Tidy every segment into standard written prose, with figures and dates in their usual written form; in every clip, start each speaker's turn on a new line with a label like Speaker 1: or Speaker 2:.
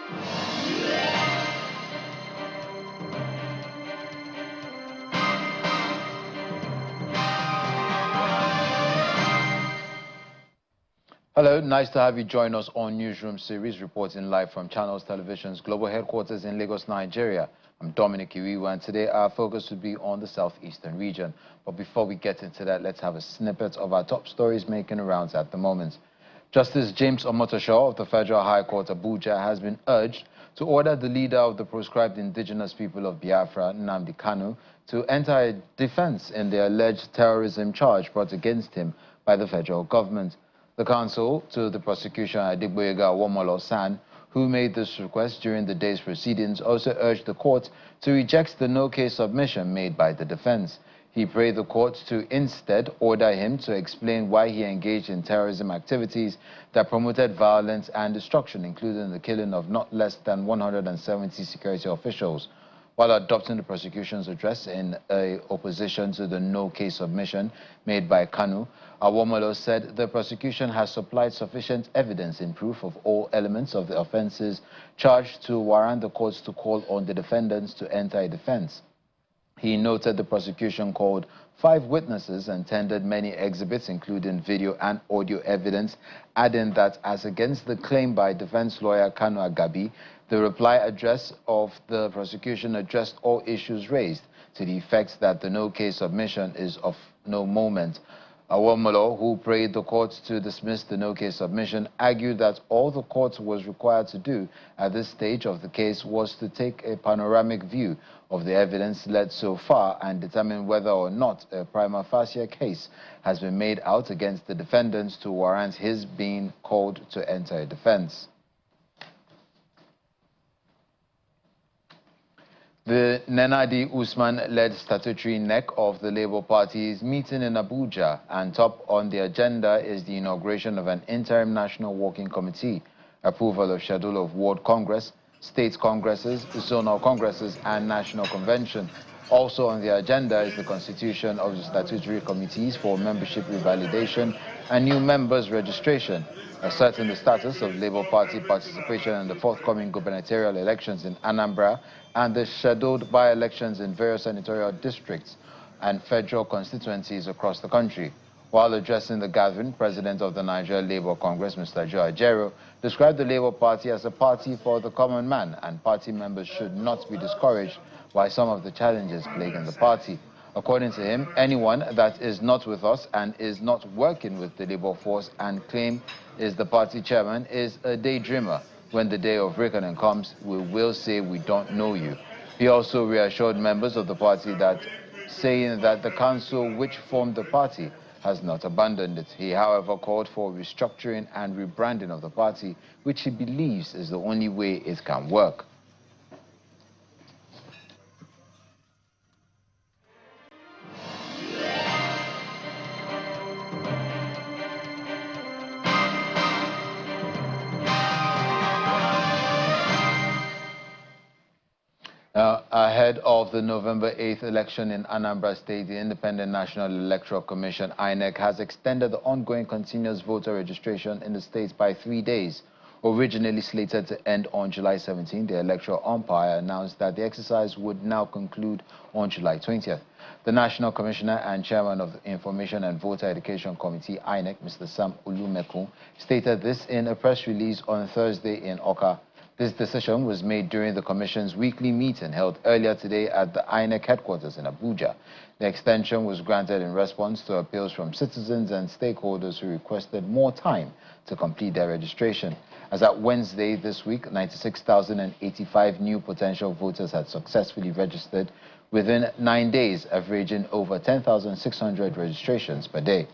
Speaker 1: Hello, nice to have you join us on Newsroom series, reporting live from Channels Television's global headquarters in Lagos, Nigeria. I'm Dominic Iwiwa, and today our focus will be on the southeastern region. But before we get into that, let's have a snippet of our top stories making the rounds at the moment. Justice James Omotosho of the Federal High Court Abuja has been urged to order the leader of the proscribed indigenous people of Biafra, Nnamdi Kanu, to enter a defense in the alleged terrorism charge brought against him by the federal government. The counsel to the prosecution, Adegboyega Awomolo San, who made this request during the day's proceedings, also urged the court to reject the no-case submission made by the defense. He prayed the court to instead order him to explain why he engaged in terrorism activities that promoted violence and destruction, including the killing of not less than 170 security officials. While adopting the prosecution's address in opposition to the no-case submission made by Kanu, Awomolo said the prosecution has supplied sufficient evidence in proof of all elements of the offenses charged to warrant the courts to call on the defendants to enter a defense. He noted the prosecution called 5 witnesses and tendered many exhibits, including video and audio evidence, adding that as against the claim by defense lawyer Kanu Agabi, the reply address of the prosecution addressed all issues raised to the effect that the no-case submission is of no moment. Awomolo, who prayed the court to dismiss the no-case submission, argued that all the court was required to do at this stage of the case was to take a panoramic view of the evidence led so far and determine whether or not a prima facie case has been made out against the defendants to warrant his being called to enter a defense. The Nnamdi Usman-led statutory NEC of the Labour Party is meeting in Abuja, and top on the agenda is the inauguration of an interim national working committee, approval of schedule of ward congress, state congresses, zonal congresses, and national convention. Also on the agenda is the constitution of the statutory committees for membership revalidation and new members' registration, asserting the status of Labour Party participation in the forthcoming gubernatorial elections in Anambra and the scheduled by-elections in various senatorial districts and federal constituencies across the country. While addressing the gathering, President of the Nigeria Labour Congress, Mr. Joe Ajero, described the Labour Party as a party for the common man, and party members should not be discouraged by some of the challenges plaguing the party. According to him, anyone that is not with us and is not working with the Labour force and claim is the party chairman is a daydreamer. When the day of reckoning comes, we will say we don't know you. He also reassured members of the party that saying that the council which formed the party has not abandoned it. He, however, called for restructuring and rebranding of the party, which he believes is the only way it can work. Ahead of the November 8th election in Anambra State, the Independent National Electoral Commission, INEC, has extended the ongoing continuous voter registration in the state by 3 days. Originally slated to end on July 17, the electoral umpire announced that the exercise would now conclude on July 20th. The National Commissioner and Chairman of the Information and Voter Education Committee, INEC, Mr. Sam Olumeku, stated this in a press release on Thursday in Oka. This decision was made during the Commission's weekly meeting held earlier today at the INEC headquarters in Abuja. The extension was granted in response to appeals from citizens and stakeholders who requested more time to complete their registration. As at Wednesday this week, 96,085 new potential voters had successfully registered within 9 days, averaging over 10,600 registrations per day.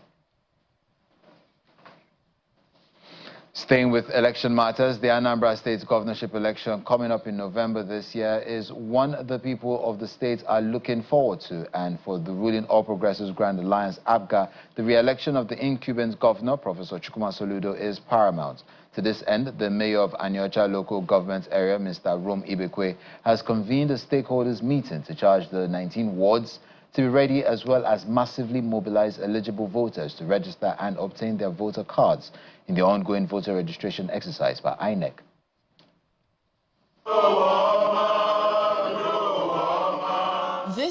Speaker 1: Staying with election matters, the Anambra State governorship election coming up in November this year is one the people of the state are looking forward to. And for the ruling All Progressives Grand Alliance, ABGA, the re-election of the incumbent governor, Professor Chukwuma Soludo, is paramount. To this end, the mayor of Anyocha local government area, Mr. Rom Ibekwe, has convened a stakeholders meeting to charge the 19 wards to be ready, as well as massively mobilize eligible voters to register and obtain their voter cards in the ongoing voter registration exercise by INEC.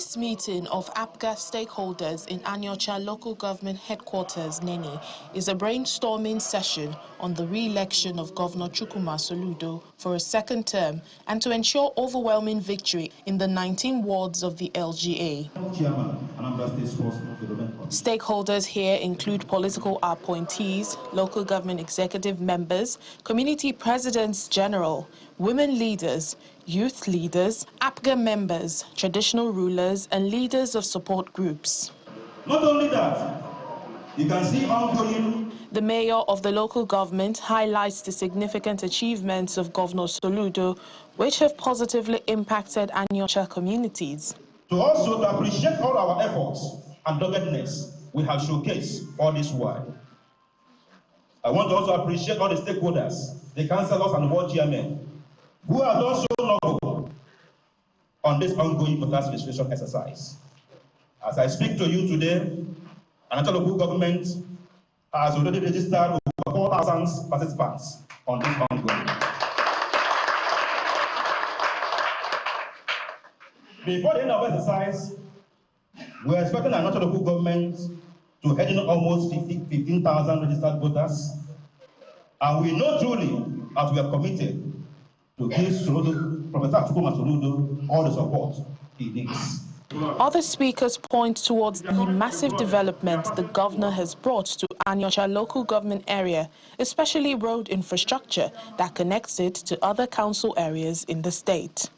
Speaker 2: This meeting of Abia stakeholders in Anambra local government headquarters, NEC, is a brainstorming session on the re-election of Governor Chukwuma Soludo for a second term and to ensure overwhelming victory in the 19 wards of the LGA. Stakeholders here include political appointees, local government executive members, community presidents general, women leaders, youth leaders, APGA members, traditional rulers, and leaders of support groups.
Speaker 3: Not only that, you can see ongoing.
Speaker 2: The mayor of the local government highlights the significant achievements of Governor Soludo, which have positively impacted Anambra communities.
Speaker 3: To also appreciate all our efforts and doggedness we have showcased all this while. I want to also appreciate all the stakeholders, the councillors and ward chairmen, who have done so noble on this ongoing voter registration exercise. As I speak to you today, Anambra local government has already registered over 4,000 participants on this ongoing. Before the end of the exercise, we are expecting Anambra local government to head in almost 15,000 registered voters, and we know truly that we are committed to give Professor Chukwuma Soludo all the support he needs.
Speaker 2: Other speakers point towards the massive development the governor has brought to Anambra local government area, especially road infrastructure that connects it to other council areas in the state.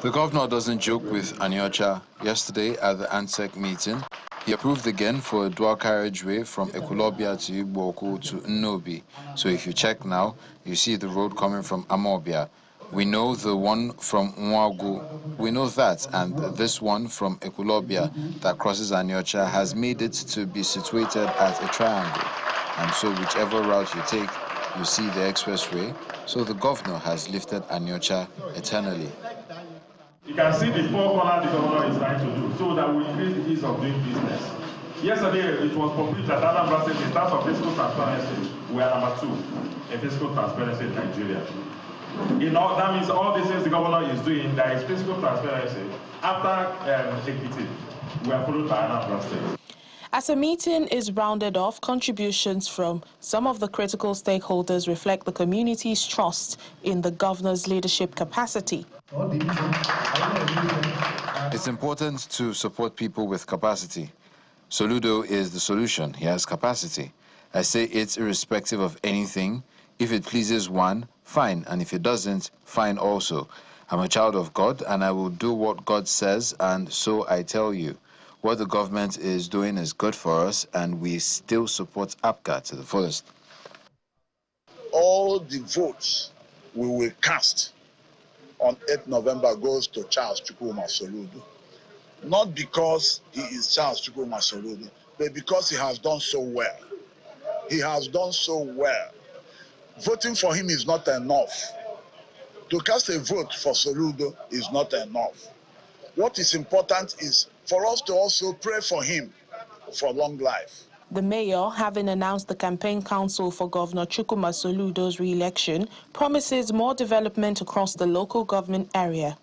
Speaker 1: The governor doesn't joke with Anambra. Yesterday at the NEC meeting, he approved again for a dual carriageway from Ekulobia to Igboku to Nnewi. So if you check now, you see the road coming from Abia. We know the one from Nwagu, we know that, and this one from Ekulobia that crosses Anambra has made it to be situated as a triangle. And so whichever route you take, you see the expressway. So the governor has lifted Anambra eternally.
Speaker 4: You can see the four corners the governor is trying to do so that we increase the ease of doing business. Yesterday, it was published that Anambra State, in terms of fiscal transparency, we are number 2 in fiscal transparency in Nigeria. That means all the things the governor is doing, there is fiscal transparency. After equity, we are followed by Anambra State.
Speaker 2: As the meeting is rounded off, contributions from some of the critical stakeholders reflect the community's trust in the governor's leadership capacity.
Speaker 1: It's important to support people with capacity. Soludo is the solution. He has capacity. I say it's irrespective of anything. If it pleases one, fine. And if it doesn't, fine also. I'm a child of God, and I will do what God says, and so I tell you. What the government is doing is good for us, and we still support APGA to the fullest.
Speaker 5: All the votes we will cast on 8th November goes to Charles Chukwuma Soludo. Not because he is Charles Chukwuma Soludo, but because he has done so well. He has done so well. Voting for him is not enough. To cast a vote for Soludo is not enough. What is important is for us to also pray for him for long life.
Speaker 2: The mayor, having announced the campaign council for Governor Chukwuma Soludo's re-election, promises more development across the local government area.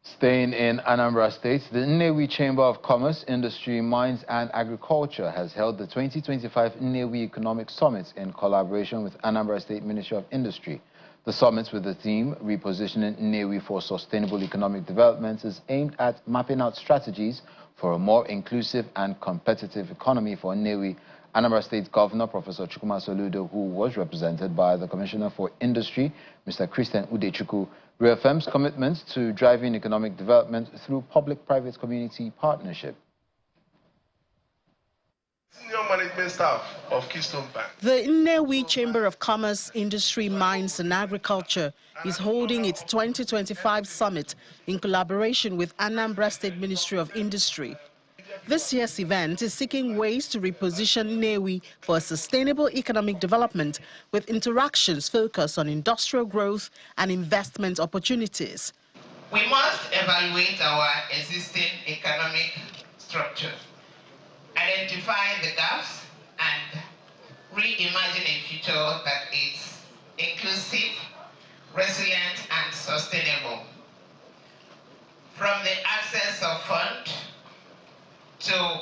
Speaker 1: Staying in Anambra State, the Nnewi Chamber of Commerce, Industry, Mines and Agriculture has held the 2025 Nnewi Economic Summit in collaboration with Anambra State Ministry of Industry. The summit, with the theme Repositioning Nnewi for Sustainable Economic Development, is aimed at mapping out strategies for a more inclusive and competitive economy for Nnewi. Anambra State Governor Professor Chukwuma Soludo, who was represented by the Commissioner for Industry, Mr. Christian Udechukwu, reaffirms commitment to driving economic development through public-private community partnership.
Speaker 6: Senior management staff of Keystone Bank.
Speaker 7: The Nnewi Chamber of Commerce, Industry, Mines and Agriculture is holding its 2025 summit in collaboration with Anambra State Ministry of Industry. This year's event is seeking ways to reposition Nnewi for sustainable economic development with interactions focused on industrial growth and investment opportunities.
Speaker 8: We must evaluate our existing economic structure, identify the gaps, and reimagine a future that is inclusive, resilient, and sustainable. From the access of funds to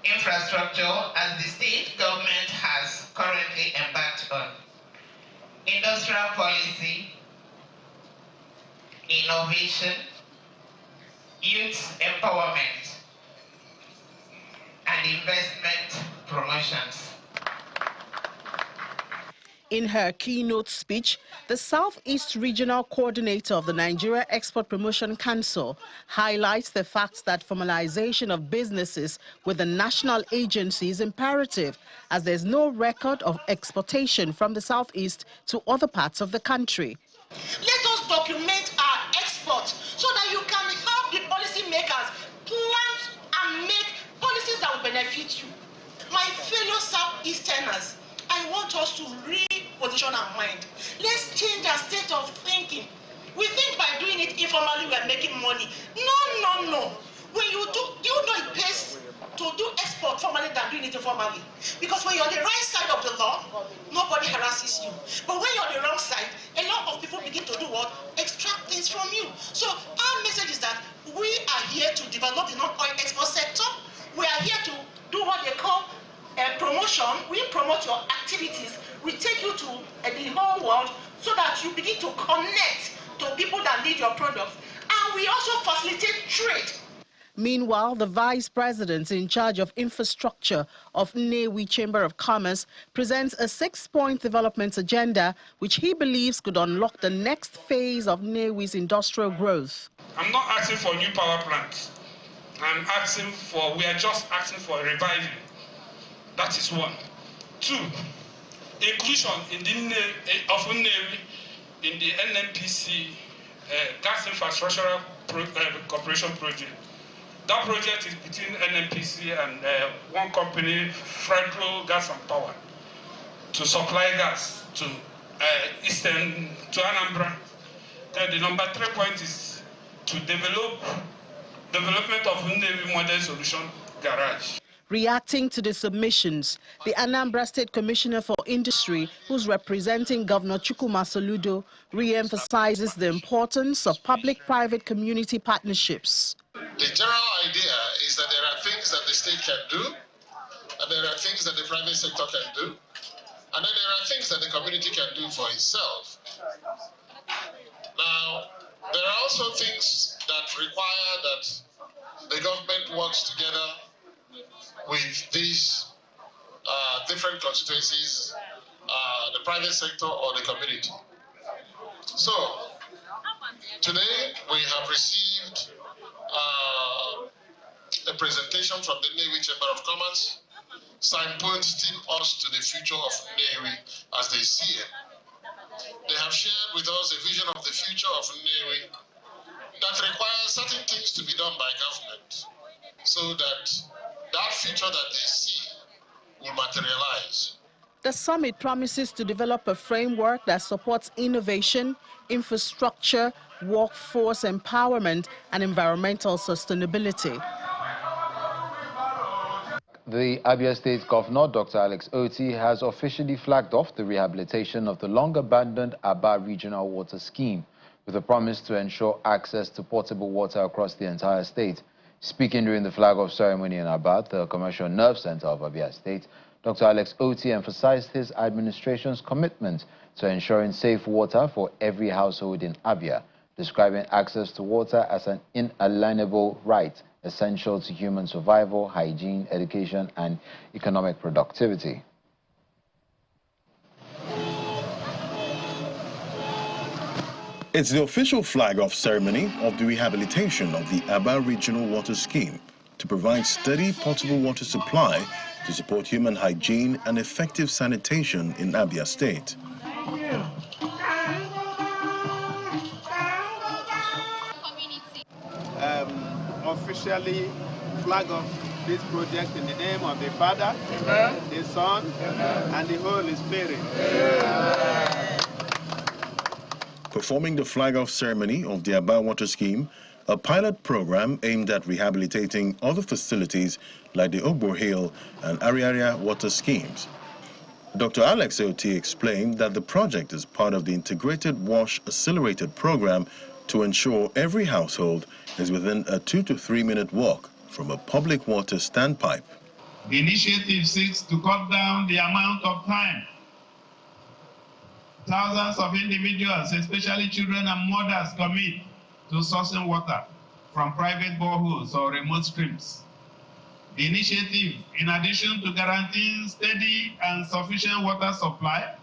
Speaker 8: infrastructure, as the state government has currently embarked on, industrial policy, innovation, youth empowerment, and investment promotions.
Speaker 7: In her keynote speech, the Southeast Regional Coordinator of the Nigeria Export Promotion Council highlights the fact that formalization of businesses with the national agency is imperative, as there's no record of exportation from the Southeast to other parts of the country.
Speaker 9: Let us document our exports so that you can help the policymakers plan and make policies that will benefit you. My fellow Southeasterners, I want us to reposition our mind. Let's change our state of thinking. We think by doing it informally we are making money. No. When you do, it pays to do export formally than doing it informally. Because when you're on the right side of the law, nobody harasses you. But when you're on the wrong side, a lot of people begin to do what? Extract things from you. So our message is that we are here to develop the non-oil export sector. We are here to do what they call promotion. We promote your activities. We take you to the whole world so that you begin to connect to people that need your products. And we also facilitate trade.
Speaker 7: Meanwhile, the Vice President in charge of infrastructure of Nnewi Chamber of Commerce presents a 6-point development agenda which he believes could unlock the next phase of Nnewi's industrial growth.
Speaker 10: I'm not asking for new power plants. We are just asking for a reviving. That is one. 2, inclusion in the of Nnewi in the NNPC gas infrastructure cooperation project. That project is between NNPC and one company, Fredro Gas and Power, to supply gas to Anambra. Then the number 3 point is to development of Nnewi model solution garage.
Speaker 7: Reacting to the submissions, the Anambra State Commissioner for Industry, who's representing Governor Chukwuma Soludo, re-emphasizes the importance of public-private community partnerships.
Speaker 11: The general idea is that there are things that the state can do, and there are things that the private sector can do, and then there are things that the community can do for itself. Now, there are also things that require that the government works together with these different constituencies, the private sector or the community. So, today we have received a presentation from the Nnewi Chamber of Commerce, signposting us to the future of Nnewi as they see it. They have shared with us a vision of the future of Nnewi that requires certain things to be done by government so that that future that they see will materialize.
Speaker 7: The summit promises to develop a framework that supports innovation, infrastructure, workforce empowerment, and environmental sustainability.
Speaker 1: The Abia State Governor, Dr. Alex Otti, has officially flagged off the rehabilitation of the long-abandoned Abia Regional Water Scheme, with a promise to ensure access to potable water across the entire state. Speaking during the flag-off ceremony in Abia, the commercial nerve center of Abia State, Dr. Alex Otti emphasized his administration's commitment to ensuring safe water for every household in Abia, describing access to water as an inalienable right essential to human survival, hygiene, education, and economic productivity.
Speaker 12: It's the official flag-off ceremony of the rehabilitation of the Abia Regional Water Scheme to provide steady potable water supply to support human hygiene and effective sanitation in Abia State.
Speaker 13: Officially flag off this project in the name of the Father, the Son, and the Holy Spirit.
Speaker 12: Performing the flag-off ceremony of the Abia Water Scheme, a pilot program aimed at rehabilitating other facilities like the Ogbo Hill and Ariaria water schemes. Dr. Alex Oti explained that the project is part of the Integrated Wash Accelerated program to ensure every household is within a 2 to 3 minute walk from a public water standpipe.
Speaker 13: The initiative seeks to cut down the amount of time thousands of individuals, especially children and mothers, commit to sourcing water from private boreholes or remote streams. The initiative, in addition to guaranteeing steady and sufficient water supply,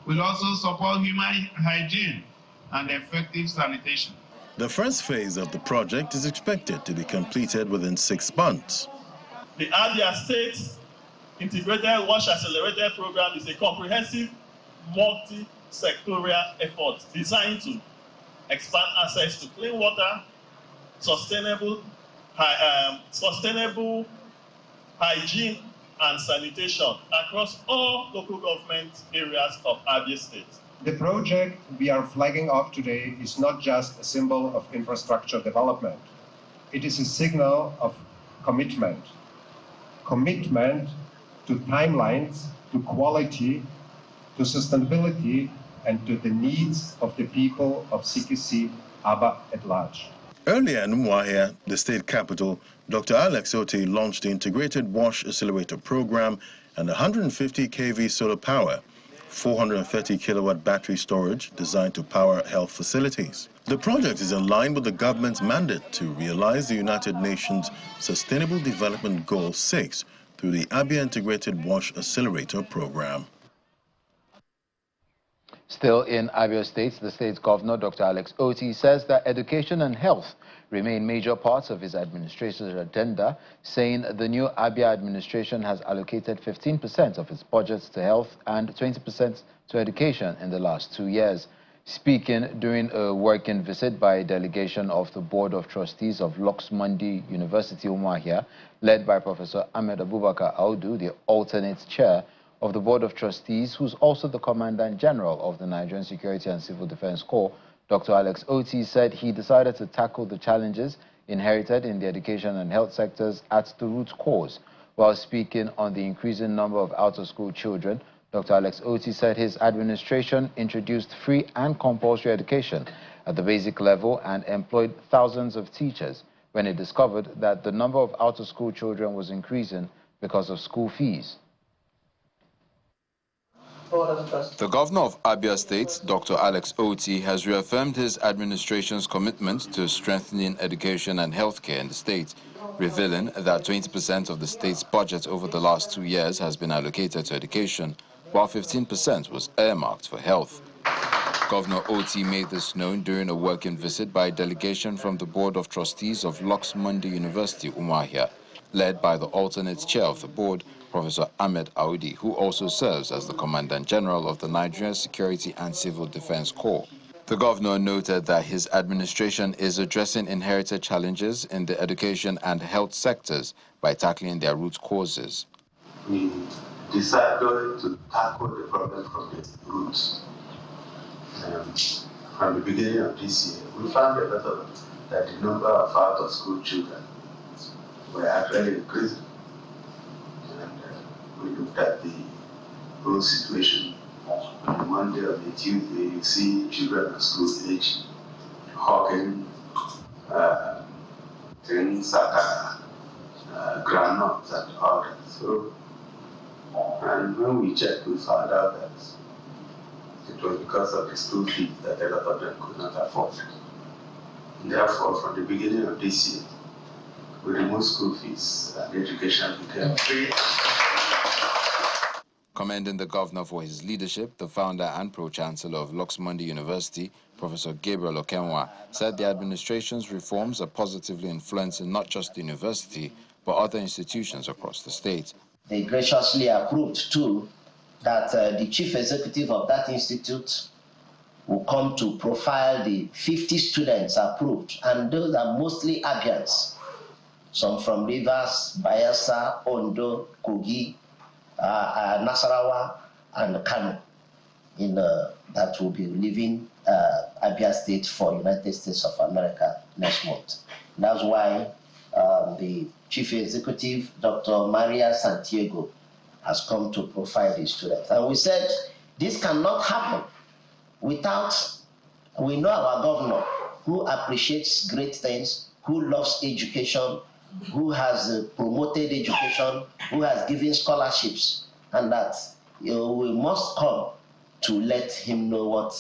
Speaker 13: will also support human hygiene and effective sanitation.
Speaker 12: The first phase of the project is expected to be completed within 6 months.
Speaker 14: The Abia State Integrated Wash Accelerated Program is a comprehensive, multi-sectorial effort designed to expand access to clean water, sustainable hygiene and sanitation across all local government areas of Abia State.
Speaker 15: The project we are flagging off today is not just a symbol of infrastructure development. It is a signal of commitment. Commitment to timelines, to quality, to sustainability, and to the needs of the people of CQC, Aba at large.
Speaker 12: Earlier in Umuahia, the state capital, Dr. Alex Oti launched the Integrated Wash Accelerator program and 150 kV solar power, 430 kilowatt battery storage designed to power health facilities. The project is in line with the government's mandate to realize the United Nations Sustainable Development Goal 6 through the Abia Integrated Wash Accelerator program.
Speaker 1: Still in Abia State, the state's governor, Dr. Alex Oti, says that education and health remain major parts of his administration's agenda, saying the new Abia administration has allocated 15% of its budgets to health and 20% to education in the last 2 years. Speaking during a working visit by a delegation of the Board of Trustees of Loxmundi University, Umuahia, led by Professor Ahmed Abubakar Audu, the alternate chair of the Board of Trustees, who's also the Commandant General of the Nigerian Security and Civil Defense Corps, Dr. Alex Oti said he decided to tackle the challenges inherited in the education and health sectors at the root cause. While speaking on the increasing number of out-of-school children, Dr. Alex Oti said his administration introduced free and compulsory education at the basic level and employed thousands of teachers when it discovered that the number of out-of-school children was increasing because of school fees. The governor of Abia State, Dr. Alex Oti, has reaffirmed his administration's commitment to strengthening education and healthcare in the state, revealing that 20% of the state's budget over the last 2 years has been allocated to education, while 15% was earmarked for health. Governor Oti made this known during a working visit by a delegation from the Board of Trustees of Loxmundi University, Umuahia, led by the alternate chair of the board, Professor Ahmed Audi, who also serves as the Commandant General of the Nigerian Security and Civil Defense Corps. The governor noted that his administration is addressing inherited challenges in the education and health sectors by tackling their root causes.
Speaker 16: We decided to tackle the problem from the roots. From the beginning of this year, we found that the number of out-of-school children were actually increasing. We looked at the whole situation. On the Monday or the Tuesday, you see children at school age hawking things like granules and all that. So, and when we checked, we found out that it was because of the school fees that a lot of them could not afford. And therefore, from the beginning of this year, we removed school fees and education became free.
Speaker 1: Commending the governor for his leadership, the founder and pro-chancellor of Loxmundi University, Professor Gabriel Okenwa, said the administration's reforms are positively influencing not just the university, but other institutions across the state.
Speaker 17: They graciously approved, too, that the chief executive of that institute will come to profile the 50 students approved, and those are mostly Abians, some from Rivers, Bayelsa, Ondo, Kogi, Nasarawa, and Kanu, that will be leaving Abia State for United States of America next month. That's why the chief executive, Dr. Maria Santiago, has come to profile the students. And we said this cannot happen without, we know our governor, who appreciates great things, who loves education, who has promoted education, who has given scholarships, and that we must come to let him know what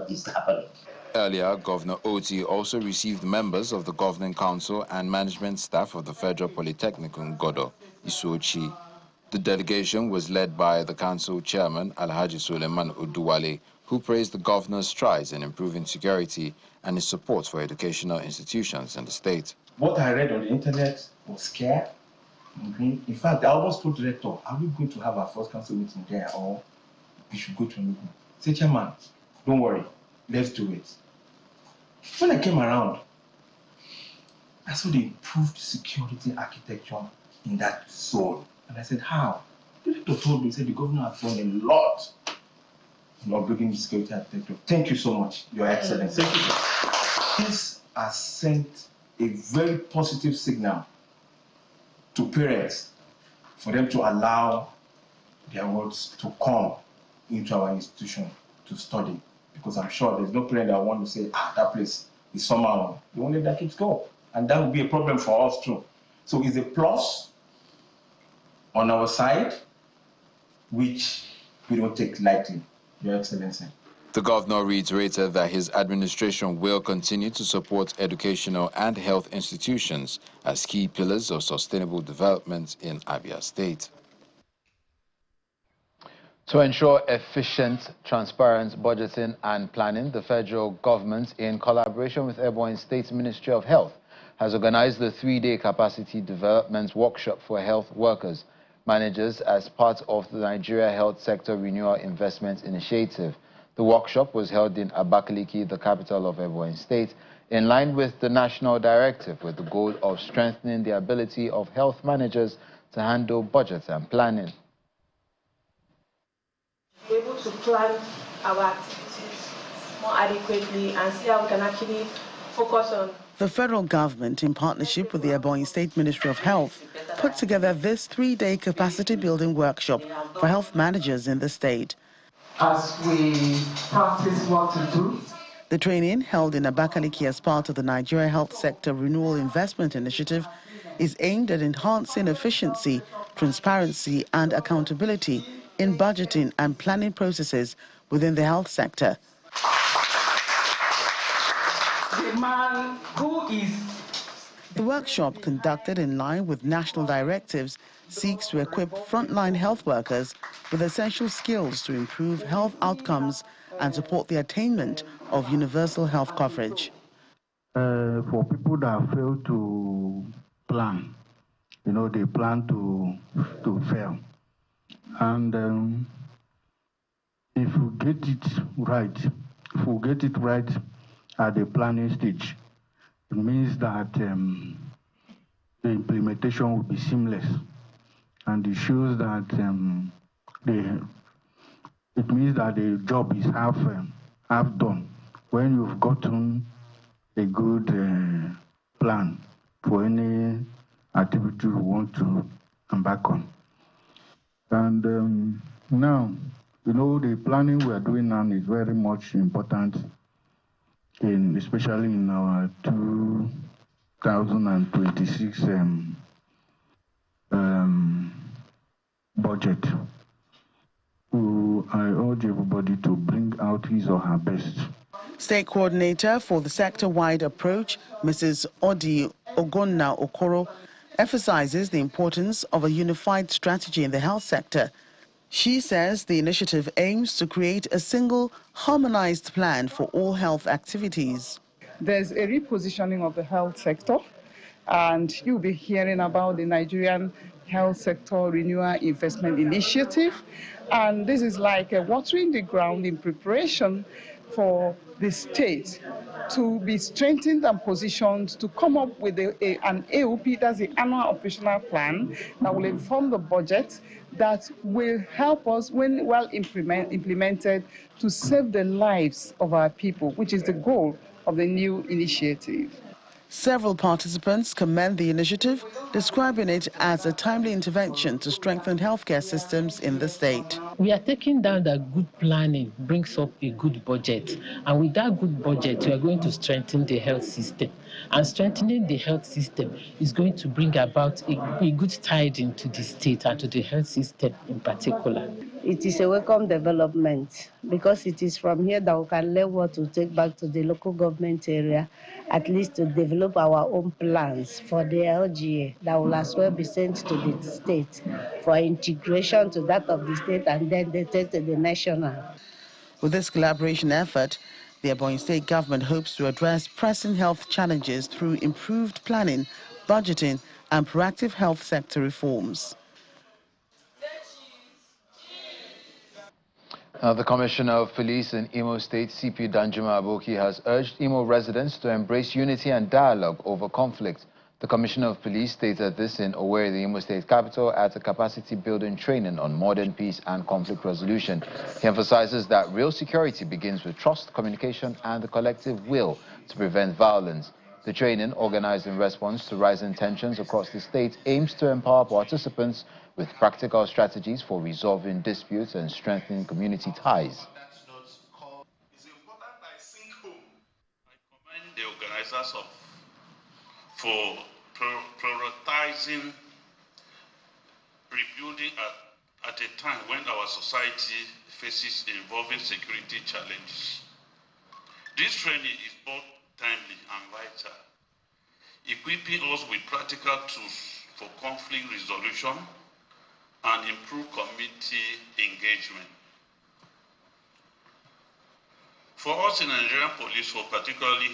Speaker 17: is happening.
Speaker 1: Earlier, Governor Oti also received members of the Governing Council and management staff of the Federal Polytechnic in Godo, Isuochi. The delegation was led by the council chairman, Alhaji Suleiman Uduwale, who praised the governor's strides in improving security and his support for educational institutions in the state.
Speaker 18: What I read on the internet was scary. In fact, I almost told the rector, are we going to have our first council meeting there, or we should go to a meeting? Say, Chairman, don't worry, let's do it. When I came around, I saw the improved security architecture in that zone. And I said, how? The director told me, he said, the governor has done a lot in upgrading the security architecture. Thank you so much, Your Excellency. This has sent a very positive signal to parents for them to allow their wards to come into our institution to study. Because I'm sure there's no parent that want to say, that place is somehow, they won't let their kids go. And that would be a problem for us too. So it's a plus on our side, which we don't take lightly, Your Excellency.
Speaker 1: The governor reiterated that his administration will continue to support educational and health institutions as key pillars of sustainable development in Abia State. To ensure efficient, transparent budgeting and planning, the federal government, in collaboration with Ebonyi State Ministry of Health, has organized the 3-day capacity development workshop for health workers, managers as part of the Nigeria Health Sector Renewal Investment Initiative. The workshop was held in Abakaliki, the capital of Ebonyi State, in line with the national directive with the goal of strengthening the ability of health managers to handle budgets and planning.
Speaker 19: Be able to plan our activities more adequately and see how we can actually focus on.
Speaker 7: The federal government, in partnership with the Ebonyi State Ministry of Health, put together this 3-day capacity building workshop for health managers in the state.
Speaker 20: As we practice what to do.
Speaker 7: The training, held in Abakaliki as part of the Nigeria Health Sector Renewal Investment Initiative, is aimed at enhancing efficiency, transparency and accountability in budgeting and planning processes within the health sector.
Speaker 20: The man who is...
Speaker 7: The workshop, conducted in line with national directives, seeks to equip frontline health workers with essential skills to improve health outcomes and support the attainment of universal health coverage.
Speaker 21: For people that fail to plan, they plan to fail. And if we get it right at the planning stage, it means that the implementation will be seamless, and it shows that it means that the job is half done when you've gotten a good plan for any activity you want to embark on. And now, the planning we are doing now is very much important, especially in our 2026 budget. I urge everybody to bring out his or her best.
Speaker 7: State coordinator for the sector-wide approach, Mrs. Odi Ogonna Okoro, emphasizes the importance of a unified strategy in the health sector. She says the initiative aims to create a single, harmonized plan for all health activities.
Speaker 22: There's a repositioning of the health sector, and you'll be hearing about the Nigerian Health Sector Renewal Investment Initiative. And this is like a watering the ground in preparation for the state to be strengthened and positioned to come up with an AOP, that's the annual operational plan, that will inform the budget, that will help us, when well implemented, to save the lives of our people, which is the goal of the new initiative.
Speaker 7: Several participants commend the initiative, describing it as a timely intervention to strengthen healthcare systems in the state.
Speaker 3: We are taking down that good planning brings up a good budget. And with that good budget, we are going to strengthen the health system. And strengthening the health system is going to bring about a good tiding to the state and to the health system in particular.
Speaker 4: It is a welcome development because it is from here that we can learn what to take back to the local government area, at least to develop our own plans for the LGA that will as well be sent to the state for integration to that of the state and then they take to the national.
Speaker 7: With this collaboration effort, the Ebonyi state government hopes to address pressing health challenges through improved planning, budgeting, and proactive health sector reforms.
Speaker 1: The Commissioner of Police in Imo State, CP Danjuma Aboki, has urged Imo residents to embrace unity and dialogue over conflict. The Commissioner of Police stated this in Owerri, the Imo State capital, at a capacity-building training on modern peace and conflict resolution. He emphasizes that real security begins with trust, communication, and the collective will to prevent violence. The training, organized in response to rising tensions across the state, aims to empower participants with practical strategies for resolving disputes and strengthening community ties.
Speaker 23: It's important I sing home. I commend the organizers for prioritizing rebuilding at a time when our society faces evolving security challenges. This training is both timely and vital, equipping us with practical tools for conflict resolution and improve community engagement. For us in Nigerian police, particularly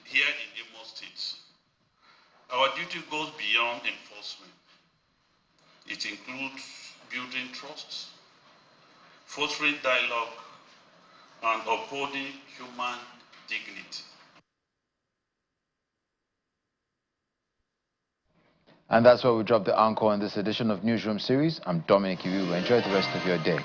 Speaker 23: here in Imo State, our duty goes beyond enforcement. It includes building trust, fostering dialogue, and upholding human dignity.
Speaker 1: And that's where we drop the anchor on this edition of Newsroom series. I'm Dominic Iwiwu. Enjoy the rest of your day.